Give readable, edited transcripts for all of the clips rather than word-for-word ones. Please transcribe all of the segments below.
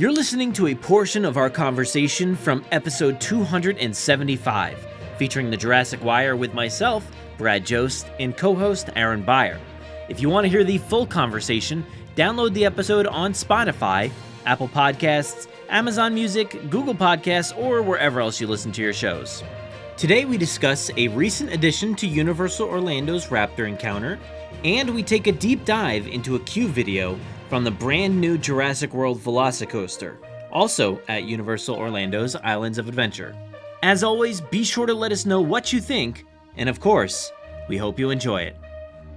You're listening to a portion of our conversation from episode 275, featuring the Jurassic Wire with myself, Brad Jost, and co-host Aaron Beyer. If you want to hear the full conversation, download the episode on Spotify, Apple Podcasts, Amazon Music, Google Podcasts, or wherever else you listen to your shows. Today we discuss a recent addition to Universal Orlando's Raptor Encounter, and we take a deep dive into a Q video from the brand new Jurassic World VelociCoaster, also at Universal Orlando's Islands of Adventure. As always, be sure to let us know what you think, and of course, we hope you enjoy it.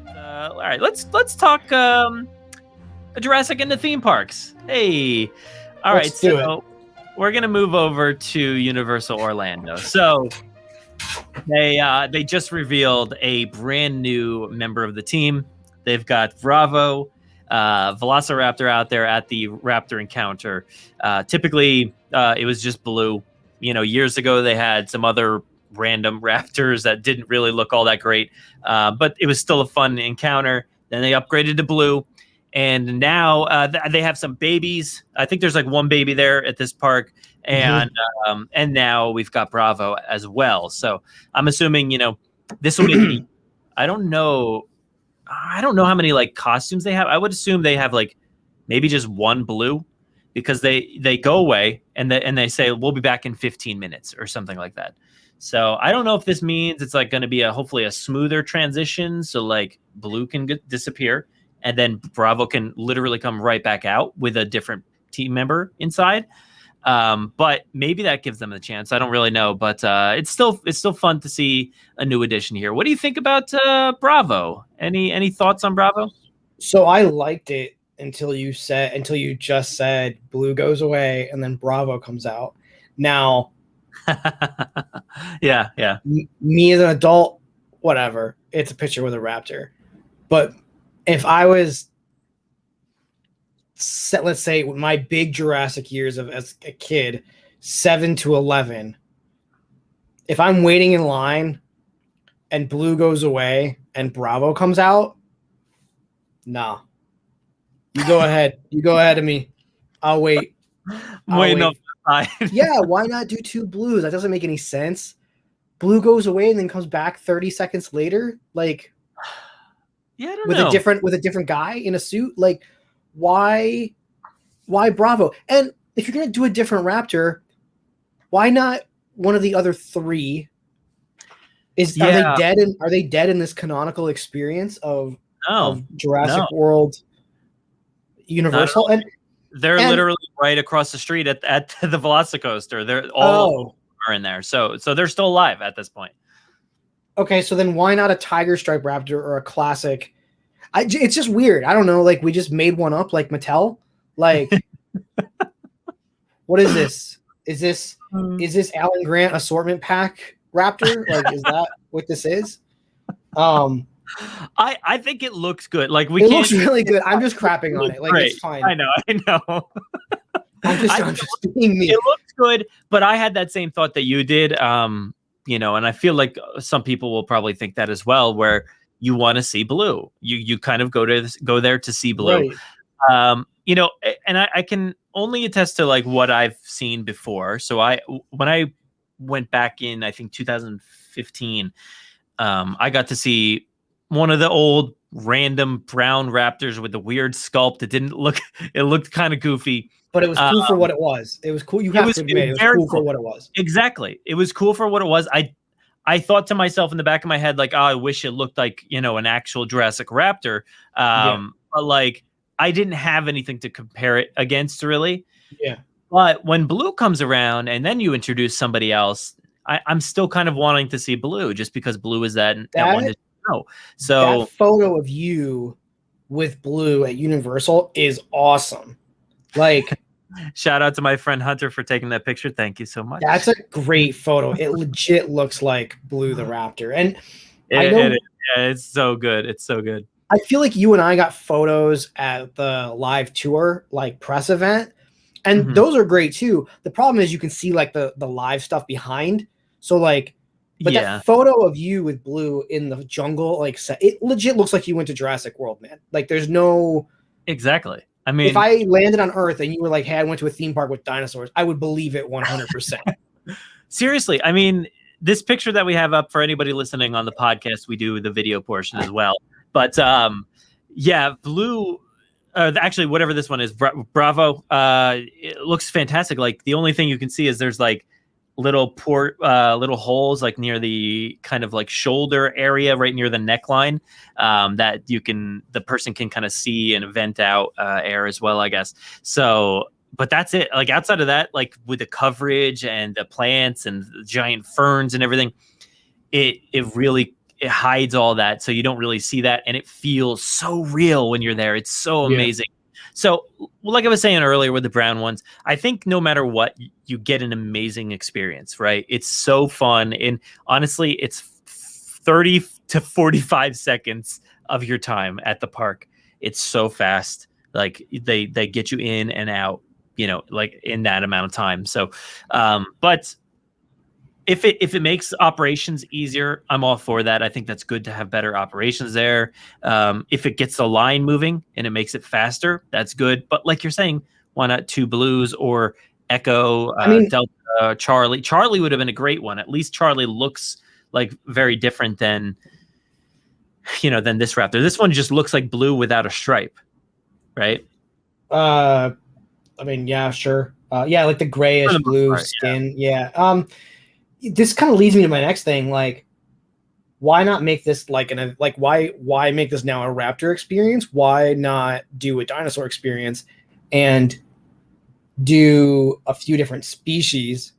All right, let's talk Jurassic into theme parks. Hey, all right, so we're gonna move over to Universal Orlando. So they just revealed a brand new member of the team. They've got Bravo, Velociraptor out there at the Raptor Encounter. Typically, it was just blue. You know, years ago they had some other random raptors that didn't really look all that great, but it was still a fun encounter. Then they upgraded to blue, and now they have some babies. I think there's like one baby there at this park, and now we've got Bravo as well. So I'm assuming, you know, this will make it. I don't know how many like costumes they have. I would assume they have like maybe just one blue, because they go away and they say we'll be back in 15 minutes or something like that. So I don't know if this means it's like going to be hopefully a smoother transition, so like blue can disappear and then Bravo can literally come right back out with a different team member inside. But maybe that gives them a chance. I don't really know, but it's still fun to see a new addition here. What do you think about Bravo? Any thoughts on Bravo? So I liked it until you just said blue goes away and then Bravo comes out. Now, yeah. Me as an adult, whatever. It's a picture with a raptor. But if I was, let's say, my big Jurassic years as a kid, 7 to 11, if I'm waiting in line and blue goes away and Bravo comes out, no. You go ahead. You go ahead of me. I'll wait. Wait. Yeah, why not do two blues? That doesn't make any sense. Blue goes away and then comes back 30 seconds later, like, yeah, I don't know. with a different guy in a suit. Like, why Bravo? And if you're gonna do a different Raptor, why not one of the other three? Are they dead in this canonical experience of Jurassic World Universal? And they're literally right across the street at the VelociCoaster. They're all are in there, so they're still alive at this point. Okay, so then why not a tiger stripe raptor or a classic? It's just weird. I don't know. Like, we just made one up, like Mattel. Like, what is this? Is this Alan Grant assortment pack raptor? Like, is that what this is? I think it looks good. Like, it looks really good. I'm just crapping on it. Like, great. It's fine. I know. I'm just being me. It looks good, but I had that same thought that you did. You know, and I feel like some people will probably think that as well, where you want to see blue. You kind of go there to see blue. Right. You know, and I can only attest to like what I've seen before. So when I went back in, I think 2015, I got to see one of the old random brown raptors with the weird sculpt. It looked kind of goofy. But it was cool for what it was. It was cool. You have to admit, it was cool for what it was. Exactly. It was cool for what it was. I thought to myself in the back of my head, like, oh, I wish it looked like, you know, an actual Jurassic Raptor. But like, I didn't have anything to compare it against, really. Yeah. But when blue comes around and then you introduce somebody else, I'm still kind of wanting to see blue, just because blue is that one to know. So that photo of you with blue at Universal is awesome. Like, shout out to my friend Hunter for taking that picture. Thank you so much. That's a great photo. It legit looks like Blue the Raptor. And it's so good. It's so good. I feel like you and I got photos at the live tour, like press event, and those are great too. The problem is you can see like the live stuff behind. So like, but that photo of you with blue in the jungle, like it legit looks like you went to Jurassic World, man. Like there's no exactly. I mean, if I landed on Earth and you were like, "Hey, I went to a theme park with dinosaurs," I would believe it 100%. seriously, I mean, this picture that we have up for anybody listening on the podcast, we do the video portion as well. But yeah, blue. Actually, whatever this one is, Bravo. It looks fantastic. Like the only thing you can see is there's like little little holes like near the kind of like shoulder area, right near the neckline, that the person can kind of see and vent out air as well, I guess. So, but that's it. Like outside of that, like with the coverage and the plants and the giant ferns and everything, it really it hides all that, so you don't really see that, and it feels so real when you're there. It's so amazing. So, like I was saying earlier with the brown ones, I think no matter what, you get an amazing experience, right? It's so fun, and honestly, it's 30 to 45 seconds of your time at the park. It's so fast. Like they get you in and out, like in that amount of time. So, but if it makes operations easier, I'm all for that. I think that's good to have better operations there. If it gets the line moving and it makes it faster, that's good. But like you're saying, why not 2 blues or Echo, Delta, Charlie? Charlie would have been a great one. At least Charlie looks like very different than this Raptor. This one just looks like blue without a stripe, right? I mean, yeah, sure. Yeah, like the grayish blue skin. Yeah. This kind of leads me to my next thing. Like, why not make this why make this now a Raptor experience? Why not do a dinosaur experience and do a few different species,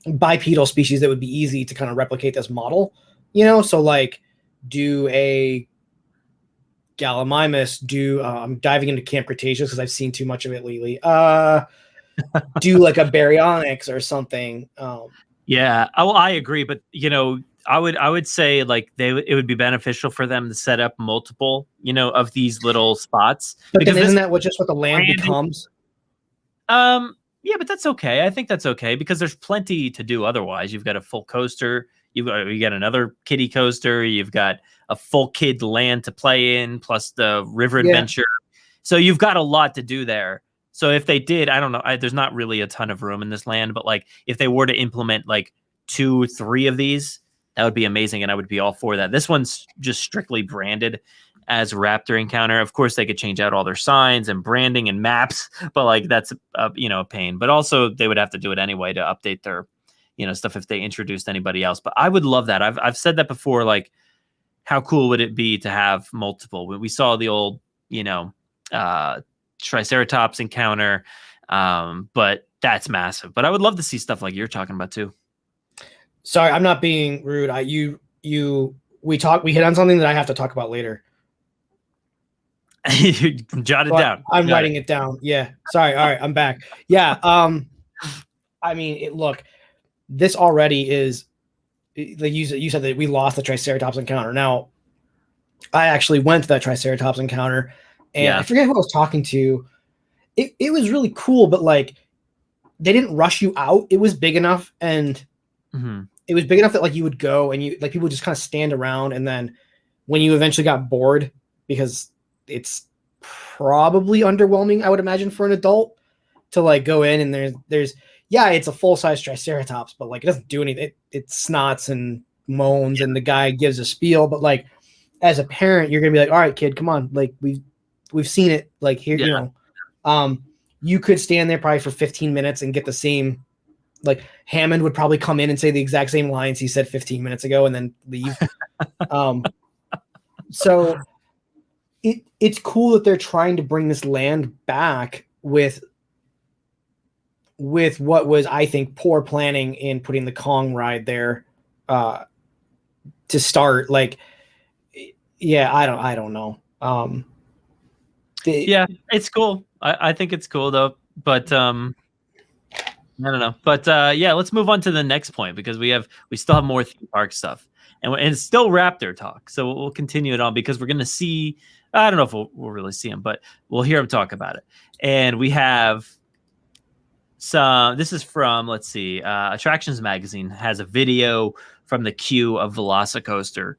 bipedal species that would be easy to kind of replicate this model, So like do a Gallimimus, I'm diving into Camp Cretaceous because I've seen too much of it lately. Do like a baryonyx or something. Yeah, I agree, but I would say like it would be beneficial for them to set up multiple, of these little spots. But then isn't that what the land becomes? Yeah, but that's okay. I think that's okay because there's plenty to do otherwise. You've got a full coaster, you got another kiddie coaster, you've got a full kid land to play in, plus the river adventure. So you've got a lot to do there. So if they did, I don't know, there's not really a ton of room in this land, but like if they were to implement like 2, 3 of these, that would be amazing, and I would be all for that. This one's just strictly branded as Raptor Encounter. Of course, they could change out all their signs and branding and maps, but like that's a pain. But also, they would have to do it anyway to update their stuff if they introduced anybody else. But I would love that. I've said that before. Like, how cool would it be to have multiple? When we saw the old Triceratops encounter, but that's massive. But I would love to see stuff like you're talking about too. Sorry, I'm not being rude. We hit on something that I have to talk about later. You jot it down. I'm writing it down. Yeah. Sorry. All right, I'm back. Yeah. I mean, look, this already is like you said that we lost the Triceratops encounter. Now, I actually went to that Triceratops encounter, and I forget who I was talking to. It was really cool, but like they didn't rush you out. It was big enough, and it was big enough that like you would go and you like people would just kind of stand around, and then when you eventually got bored, because it's probably underwhelming, I would imagine, for an adult to like go in and there's it's a full-size Triceratops, but like it doesn't do anything. It snots and moans and the guy gives a spiel, but like as a parent, you're gonna be like, all right, kid, come on, like we've seen it, like here, you could stand there probably for 15 minutes and get the same, like Hammond would probably come in and say the exact same lines he said 15 minutes ago and then leave. So it's cool that they're trying to bring this land back with what was, I think, poor planning in putting the Kong ride there to start. Like, I don't know. It's cool. I think it's cool though, but I don't know. But let's move on to the next point because we still have more theme park stuff, and it's still Raptor talk. So we'll continue it on because we're gonna see. I don't know if we'll really see him, but we'll hear him talk about it. And we have some. This is from Attractions Magazine has a video from the queue of VelociCoaster,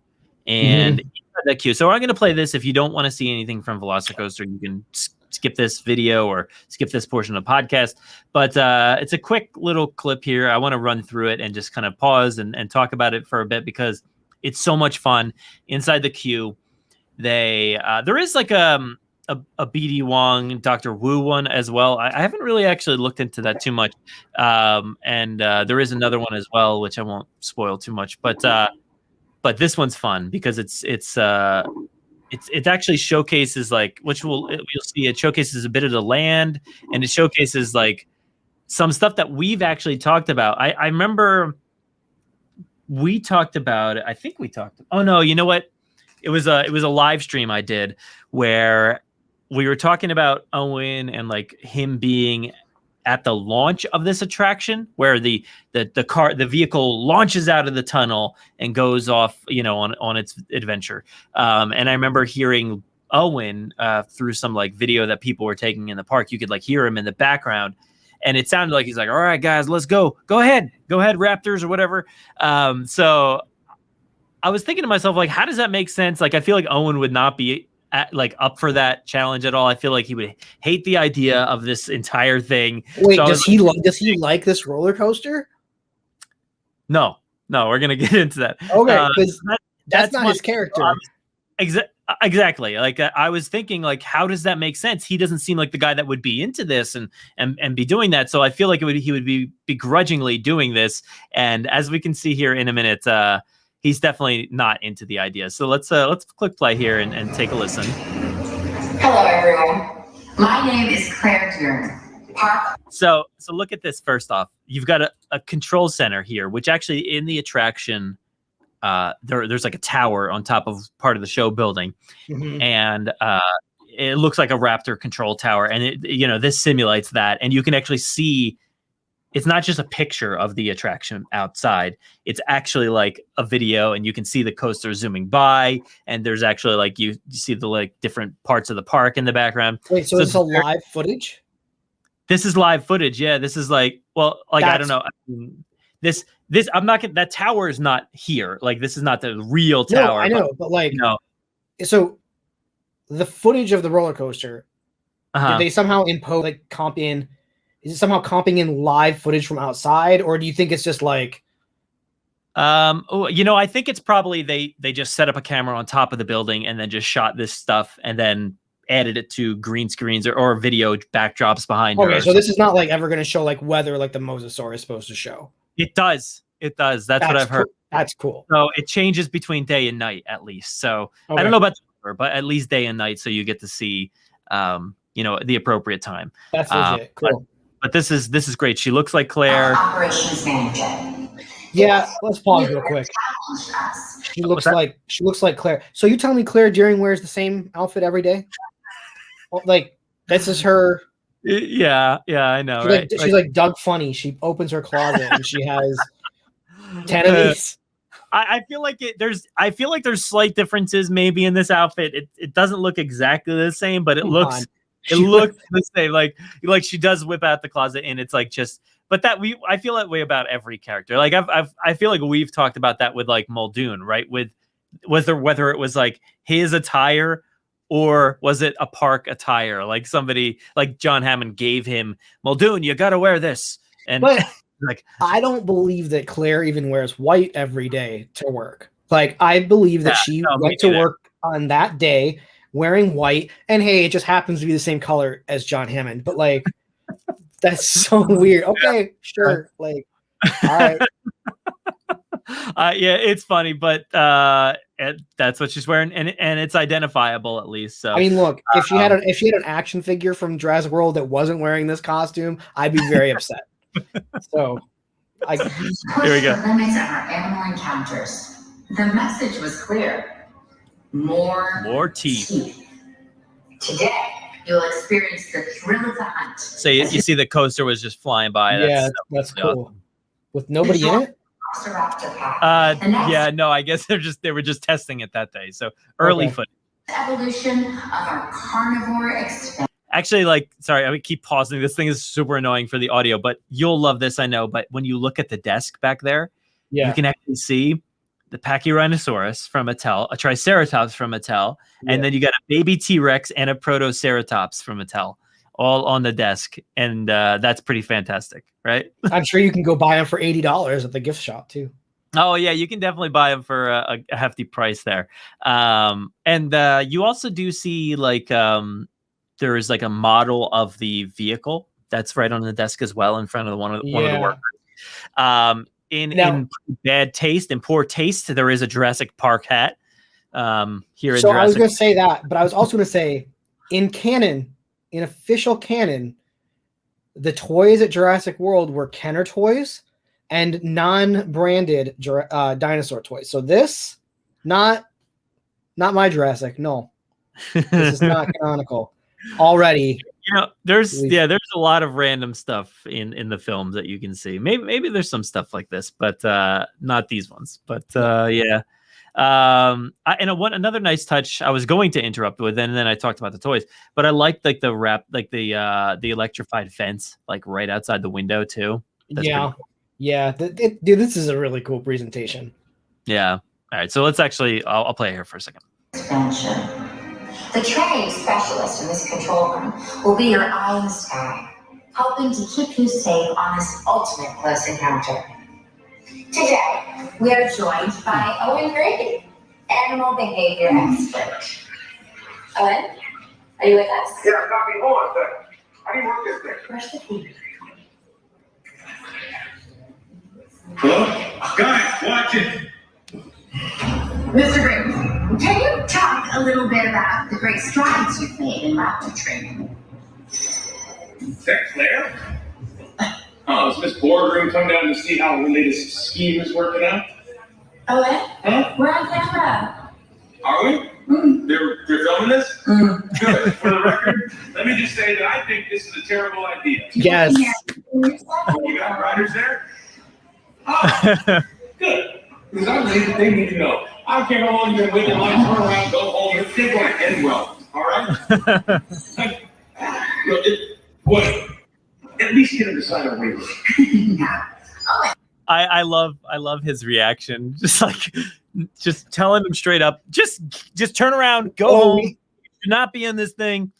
and that queue. So I'm going to play this. If you don't want to see anything from VelociCoaster, you can skip this video or skip this portion of the podcast. But it's a quick little clip here. I want to run through it and just kind of pause and talk about it for a bit because it's so much fun. Inside the queue, there is like a BD Wong, Dr. Wu one as well. I haven't really actually looked into that too much. And there is another one as well, which I won't spoil too much. But this one's fun because it actually showcases like you'll see. It showcases a bit of the land, and it showcases like some stuff that we've actually talked about. I remember we talked about it. I think we talked. Oh no, you know what? It was a live stream I did where we were talking about Owen and like him being at the launch of this attraction where the vehicle launches out of the tunnel and goes off, on its adventure. And I remember hearing Owen through some like video that people were taking in the park. You could like hear him in the background, and it sounded like he's like, "All right, guys, let's go. Go ahead, Raptors," or whatever. So I was thinking to myself, like, how does that make sense? Like, I feel like Owen would not be up for that challenge at all. I feel like he would hate the idea of this entire thing. Wait, so does he like this roller coaster? No, we're gonna get into that. Okay, because that's not his character. Exactly. Like I was thinking, like, how does that make sense? He doesn't seem like the guy that would be into this and be doing that. So I feel like he would be begrudgingly doing this. And as we can see here in a minute, he's definitely not into the idea. So let's click play here and take a listen. Hello, everyone. My name is Claire Dern. So look at this. First off, you've got a control center here, which actually in the attraction, there's like a tower on top of part of the show building, and it looks like a Raptor control tower, and this simulates that, and you can actually see. It's not just a picture of the attraction outside. It's actually like a video, and you can see the coaster zooming by, and there's actually like you see the like different parts of the park in the background. Wait, so it's a live footage? This is live footage. Yeah, this is like, well, like I don't know. This I'm not gonna, that tower is not here. Like this is not the real tower. No, I know, but like so the footage of the roller coaster, did they somehow impose like comp in? Is it somehow comping in live footage from outside, or do you think it's just like? I think it's probably they just set up a camera on top of the building and then just shot this stuff and then added it to green screens or video backdrops behind. Okay, so this is not like ever going to show like weather like the Mosasaur is supposed to show. It does. That's what I've heard. That's cool. So it changes between day and night at least. So I don't know about the weather, but at least day and night, so you get to see, the appropriate time. That's legit. Cool. But this is great. She looks like Claire. Operations manager. Yeah, let's pause real quick. She looks like Claire. So you telling me Claire Deering wears the same outfit every day? Like this is her. Yeah, I know. She's right? She's like Doug Funny. She opens her closet and she has 10 of these. I feel like there's slight differences maybe in this outfit. It doesn't look exactly the same, but it looks the same. Like she does whip out the closet, and it's like just. But I feel that way about every character. Like I feel like we've talked about that with like Muldoon, right? Whether it was like his attire or was it a park attire? Like somebody like John Hammond gave him Muldoon, you got to wear this, and like I don't believe that Claire even wears white every day to work. Like I believe that she went to work on that day wearing white, and hey, it just happens to be the same color as John Hammond. But like. That's so weird. Okay, sure. Like, all right. Yeah, it's funny, but that's what she's wearing, and it's identifiable at least. So I mean, look, if she had an action figure from Jurassic World that wasn't wearing this costume, I'd be very upset. So, here we go. The limits of our animal encounters. The message was clear. More teeth. Today. You'll experience the thrill of the hunt. So you see the coaster was just flying by. That's cool. Awesome. With nobody in it? Yeah, no, I guess they were just testing it that day. So early footage. Evolution of our carnivore experience. Actually, sorry, I would keep pausing. This thing is super annoying for the audio, but you'll love this, I know. But when you look at the desk back there, you can actually see the Pachyrhinosaurus from Mattel, a Triceratops from Mattel, and then you got a baby T-Rex and a Protoceratops from Mattel, all on the desk, and that's pretty fantastic, right? I'm sure you can go buy them for $80 at the gift shop too. Oh yeah, you can definitely buy them for a hefty price there. And you also do see like there is like a model of the vehicle that's right on the desk as well in front of one of the workers. In bad taste and poor taste, there is a Jurassic Park hat here in Jurassic. I was going to say that, but I was also going to say in official canon, the toys at Jurassic World were Kenner toys and non-branded dinosaur toys. So this, not my Jurassic. No, this is not canonical already. There's a lot of random stuff in the films that you can see. Maybe there's some stuff like this, but not these ones. But another nice touch I was going to interrupt with, and then I talked about the toys. But I liked like the electrified fence, like right outside the window too. That's cool. Dude, this is a really cool presentation. Yeah. All right, so let's actually I'll play it here for a second. Expansion. The trained specialist in this control room will be your eye in the sky, helping to keep you safe on this ultimate close encounter. Today, we are joined by Owen Grady, animal behavior expert. Owen, are you with us? Yeah, copy. Hold on a second. How do you work this thing? Where's the key? Hello? Guys, watch it. Mr. Grady, can you talk a little bit about the great strides you've made in raptor training? Is that Claire? Oh, is Miss Boardroom come down to see how the latest scheme is working out? Owen? Huh? We're on camera. Are we? Mm. They're filming this? Mm. Good. For the record, let me just say that I think this is a terrible idea. Yes. Oh, you got riders there? Oh, good. Because I believe they need to know. I don't care how long you've been waiting in line, turn around, go home. They're going to end well. All right? What? At least get him to sign a waiver. I love his reaction. Just telling him straight up, just turn around, go home. You should not be in this thing.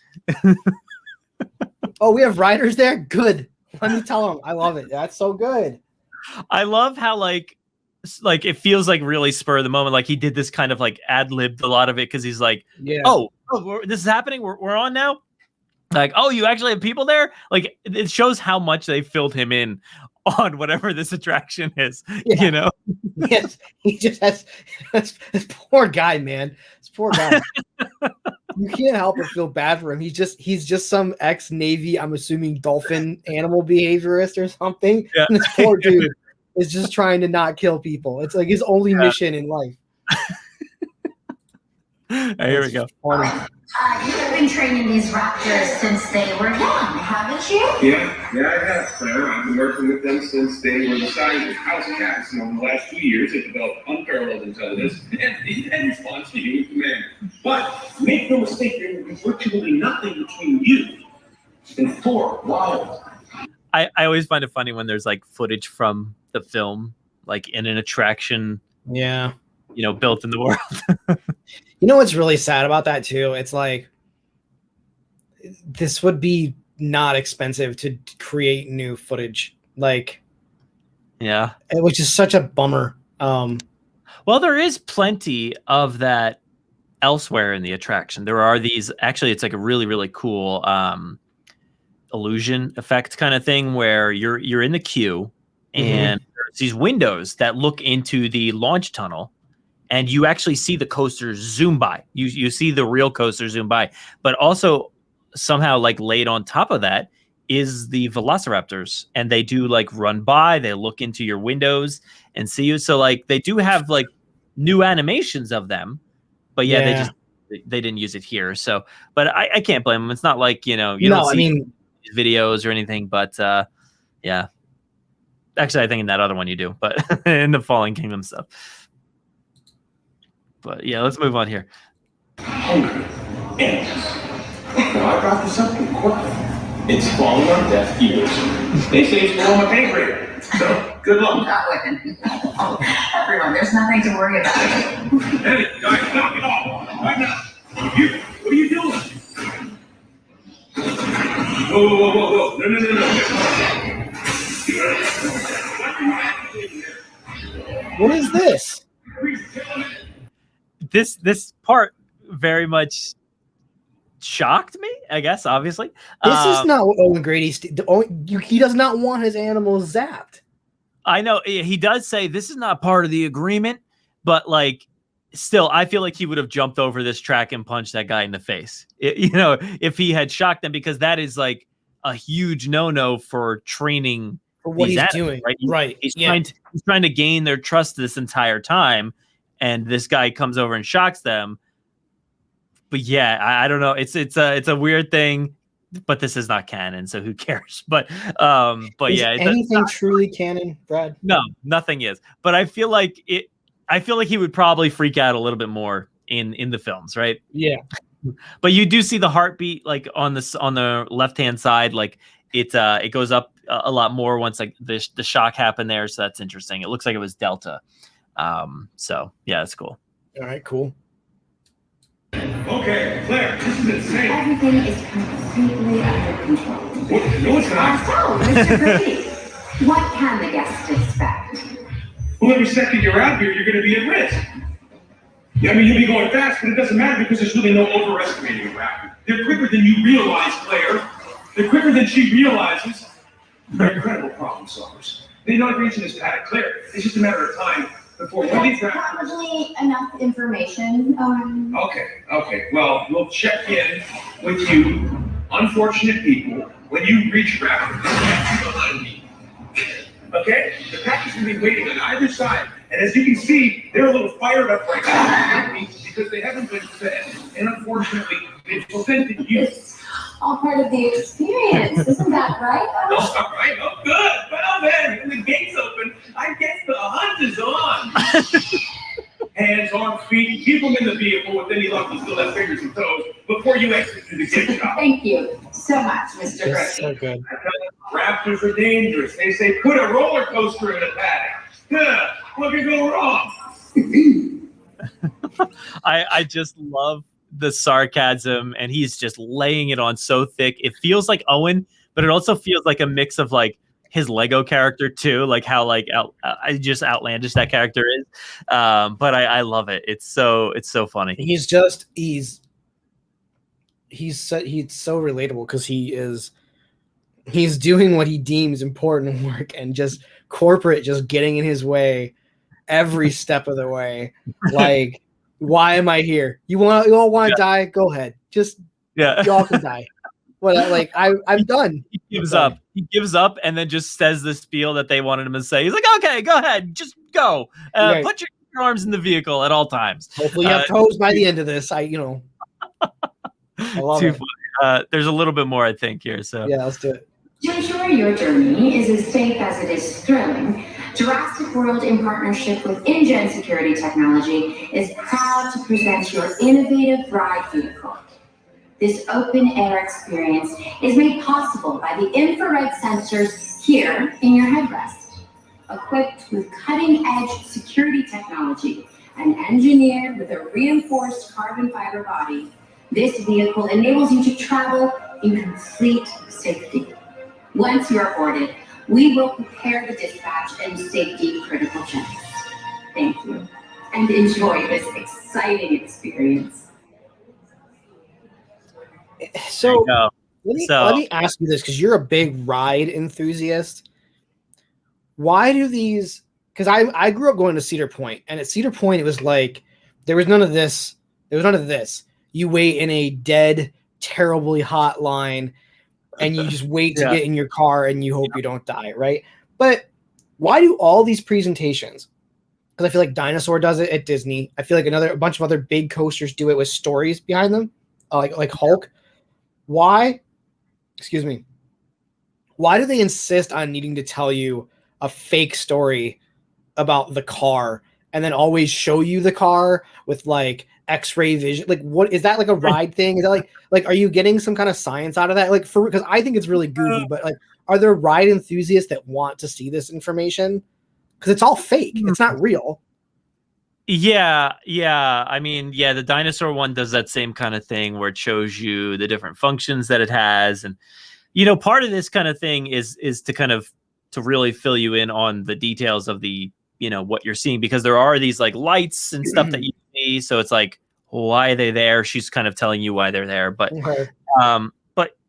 Oh, we have riders there? Good. Let me tell them. I love it. That's so good. I love how like it feels like really spur of the moment. Like he did this kind of like ad-libbed a lot of it because he's like, oh, this is happening. We're on now. Like, oh, you actually have people there? Like, it shows how much they filled him in on whatever this attraction is, you know? Yes, he just has this poor guy, man. This poor guy. You can't help but feel bad for him. He's just some ex-Navy, I'm assuming dolphin animal behaviorist or something. Yeah. And this poor dude is just trying to not kill people. It's like his only mission in life. Here we go. You have been training these raptors since they were young, haven't you? Yeah, I have, Claire. I've been working with them since they were the size of house cats, and over the last 2 years, they've developed unparalleled intelligence and response to human command. But make no mistake, there will be virtually nothing between you and 4 wild. I always find it funny when there's like footage from the film, like in an attraction. Yeah. Built in the world. You know what's really sad about that too? It's like this would be not expensive to create new footage. Like, yeah, which is such a bummer. Well, there is plenty of that elsewhere in the attraction. There are these. Actually, it's like a really, really cool illusion effect kind of thing where you're in the queue and there's these windows that look into the launch tunnel. And you actually see the coasters zoom by. You see the real coaster zoom by. But also somehow like laid on top of that is the velociraptors. And they do like run by. They look into your windows and see you. So like they do have like new animations of them. But they didn't use it here. So, but I can't blame them. It's not like, you don't see videos or anything. But yeah. Actually, I think in that other one you do. But in the Fallen Kingdom stuff. But yeah, let's move on here. Hungry. Anxious. Now I brought you something quick. It's falling on deaf ears. They say it's below my pay grade. So Good luck. Owen. Oh, everyone, there's nothing to worry about. Hey, guys, knock it off. Right now. What are you doing? Whoa. No. What is this? This part very much shocked me, I guess, obviously. This is not what Owen Grady's. He does not want his animals zapped. I know he does say this is not part of the agreement, but like, still, I feel like he would have jumped over this track and punched that guy in the face. If he had shocked them, because that is like a huge no-no for training For what these he's animals, doing, right? He's trying to gain their trust this entire time, and this guy comes over and shocks them. But yeah, I don't know. It's a weird thing, but this is not canon, so who cares? But Is yeah, anything truly canon, Brad? No, nothing is. But I feel like he would probably freak out a little bit more in the films, right? Yeah. But you do see the heartbeat like on the left-hand side, like it goes up a lot more once like the shock happened there, so that's interesting. It looks like it was Delta. So yeah, that's cool. All right, cool. Okay, Claire, this is insane. Everything is completely under control. What? No, it's not. So, Mr. Grady, what can the guests expect? Well, every second you're out here, you're going to be at risk. Yeah, I mean, you'll be going fast, but it doesn't matter because there's really no overestimating a raptor. They're quicker than you realize, Claire. They're quicker than she realizes. They're incredible problem solvers. They know reaching this paddock, Claire. It's just a matter of time before one of these raptors. Probably enough information. Okay. Well, we'll check in with you, unfortunate people, when you reach raptor behind me. Okay? The pack is going to be waiting on either side. And as you can see, they're a little fired up right now because they haven't been fed. And unfortunately, they've prevented you. It's all part of the experience, isn't that right? All right. Oh, good. Well, then, when the gate's open, I guess the hunt is on. Hands, arms, feet, keep them in the vehicle with any luck you still have fingers and toes before you exit through the gift shop. Thank you so much, Mr. Grady. That's so good. Raptors are dangerous. They say put a roller coaster in a paddock. What could go wrong? I just love the sarcasm, and he's just laying it on so thick. It feels like Owen, but it also feels like a mix of like his Lego character too, like how like just outlandish that character is. But I love it. It's so funny. He's so relatable because he's doing what he deems important work, and just corporate just getting in his way every step of the way. Like, why am I here? You all want to die? Go ahead. Just y'all can die. Well, like I'm done. He gives up. He gives up, and then just says the spiel that they wanted him to say. He's like, "Okay, go ahead, just go. Right. Put your arms in the vehicle at all times." Hopefully, you have toes by the end of this. I love it. Funny. There's a little bit more, I think, here. So yeah, let's do it. To ensure your journey is as safe as it is thrilling, Jurassic World, in partnership with InGen Security Technology, is proud to present your innovative ride vehicle. This open-air experience is made possible by the infrared sensors here in your headrest. Equipped with cutting-edge security technology and engineered with a reinforced carbon fiber body, this vehicle enables you to travel in complete safety. Once you are boarded, we will prepare the dispatch and safety critical checks. Thank you, and enjoy this exciting experience. So let me ask you this, because you're a big ride enthusiast. Why do these? Because I grew up going to Cedar Point, and at Cedar Point it was like there was none of this. There was none of this. You wait in a dead, terribly hot line, and you just wait to get in your car, and you hope you don't die, right? But why do all these presentations? Because I feel like Dinosaur does it at Disney. I feel like a bunch of other big coasters do it with stories behind them, like Hulk. Why? Excuse me. Why do they insist on needing to tell you a fake story about the car and then always show you the car with like X-ray vision? Like, what is that, like a ride thing? Is that like are you getting some kind of science out of that? Like, because I think it's really goofy, but like, are there ride enthusiasts that want to see this information? because it's all fake. It's not real. Yeah. I mean, yeah, the dinosaur one does that same kind of thing where it shows you the different functions that it has, and part of this kind of thing is to kind of to really fill you in on the details of the what you're seeing, because there are these like lights and stuff that you see, so it's like, why are they there? She's kind of telling you why they're there, but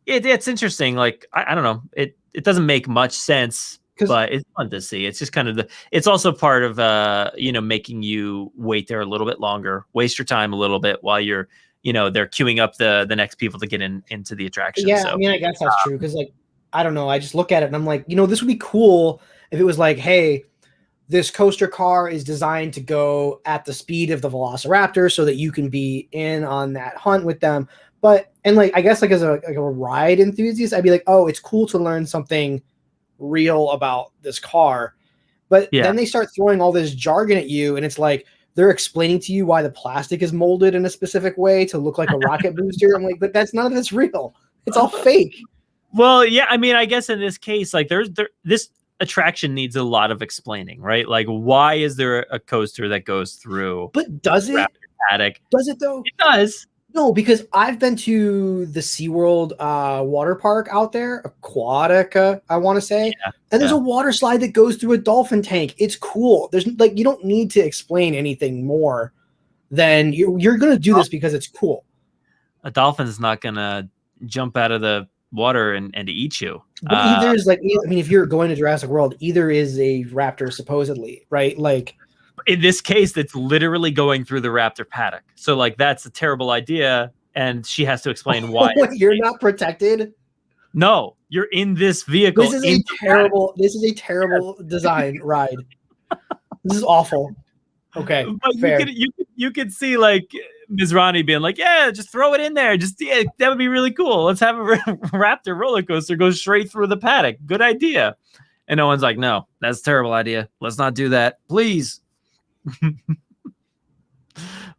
it's interesting. Like I don't know, it doesn't make much sense, but it's fun to see. It's just kind of it's also part of making you wait there a little bit longer, waste your time a little bit while you're they're queuing up the next people to get into the attraction. Yeah, so, I mean, I guess that's true, because like, I don't know, I just look at it and I'm like, this would be cool if it was like, hey, this coaster car is designed to go at the speed of the Velociraptor so that you can be in on that hunt with them. And like, I guess like as a ride enthusiast, I'd be like, oh, it's cool to learn something real about this car. But then they start throwing all this jargon at you, and it's like they're explaining to you why the plastic is molded in a specific way to look like a rocket booster. I'm like, but that's none of it's real. It's all fake. Well, yeah, I mean, I guess in this case, like this attraction needs a lot of explaining, right? Like, why is there a coaster that goes through? But does it? Raptor Paddock? Does it though? It does. No, because I've been to the SeaWorld water park out there, Aquatica, I want to say. Yeah, and there's a water slide that goes through a dolphin tank. It's cool. There's like, you don't need to explain anything more than you're going to do this because it's cool. A dolphin's not going to jump out of the water and eat you. But either is like, I mean, if you're going to Jurassic World, either is a raptor supposedly, right? Like, in this case, that's literally going through the raptor paddock. So like, that's a terrible idea. And she has to explain why. You're not protected. No, you're in this vehicle. This is a terrible design ride. This is awful. Okay. But fair. You could see like Ms. Ronnie being like, yeah, just throw it in there. That would be really cool. Let's have a raptor roller coaster go straight through the paddock. Good idea. And Owen's like, no, that's a terrible idea. Let's not do that, please.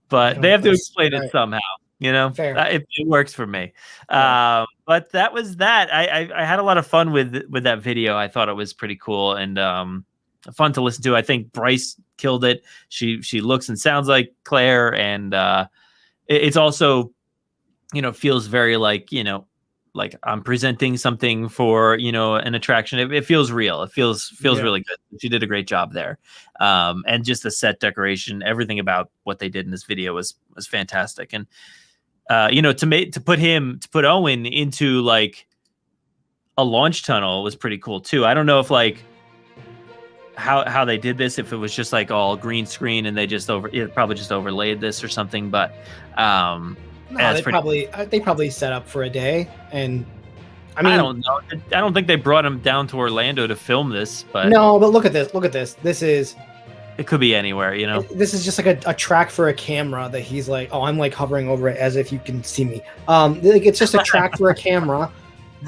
But they have to explain it somehow, Fair. It works for me. But that was that. I had a lot of fun with that video. I thought it was pretty cool and fun to listen to. I think Bryce killed it. She looks and sounds like Claire, and it's also feels very like like I'm presenting something for an attraction. It feels real. It feels really good. She did a great job there, and just the set decoration, everything about what they did in this video was fantastic. And to put Owen into like a launch tunnel was pretty cool too. I don't know if like how they did this, if it was just like all green screen and they just probably just overlaid this or something, but no, they probably set up for a day, and I mean, I don't know. I don't think they brought him down to Orlando to film this, but no. But look at this. This is. It could be anywhere, This is just like a track for a camera that he's like, oh, I'm like hovering over it as if you can see me. Like it's just a track for a camera.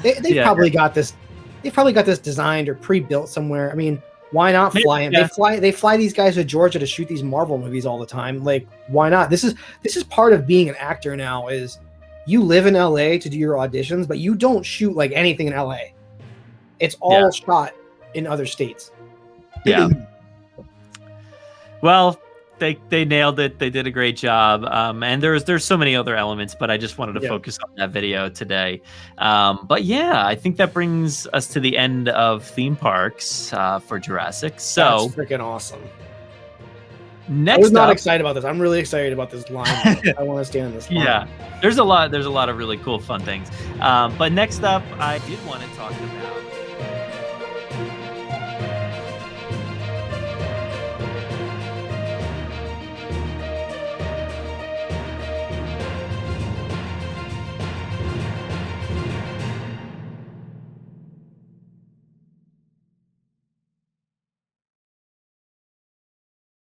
They probably got this. They probably got this designed or pre-built somewhere. I mean, why not fly him? Yeah. They fly these guys to Georgia to shoot these Marvel movies all the time. Like, why not? This is part of being an actor now, is you live in LA to do your auditions, but you don't shoot like anything in LA. It's all shot in other states. Yeah. Well, they nailed it. They did a great job. And there's so many other elements, but I just wanted to focus on that video today. But yeah, I think that brings us to the end of theme parks for Jurassic. So that's freaking awesome. Next, I was not excited about this. I'm really excited about this line. I want to stand in this line. Yeah, there's a lot of really cool, fun things. But next up, I did want to talk about